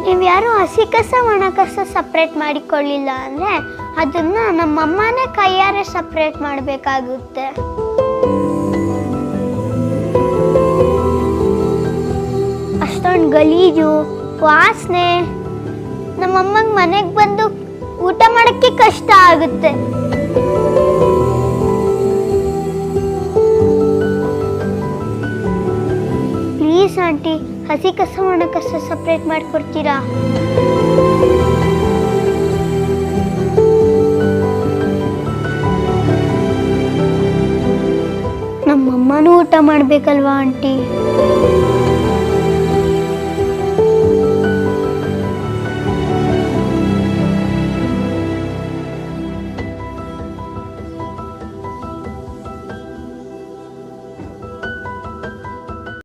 ನೀವು ಯಾರು ಹಸಿ ಕಸ ಒಣ ಕಸ ಸಪ್ರೇಟ್ ಮಾಡಿಕೊಳ್ಳಿಲ್ಲ ಅಂದರೆ ಅದನ್ನು ನಮ್ಮಮ್ಮನೇ ಕೈಯಾರೆ ಸಪ್ರೇಟ್ ಮಾಡಬೇಕಾಗುತ್ತೆ. ಅಷ್ಟೊಂದು ಗಲೀಜು ವಾಸನೆ, ನಮ್ಮಮ್ಮಂಗೆ ಮನೆಗೆ ಬಂದು ಊಟ ಮಾಡೋಕ್ಕೆ ಕಷ್ಟ ಆಗುತ್ತೆ. ಪ್ಲೀಸ್ ಆಂಟಿ, ಹಸಿ ಕಸ ಒಣ ಕಸ ಸಪ್ರೇಟ್ ಮಾಡಿಕೊಡ್ತೀರಾ? ನಮ್ಮಮ್ಮನೂ ಊಟ ಮಾಡಬೇಕಲ್ವಾ ಆಂಟಿ?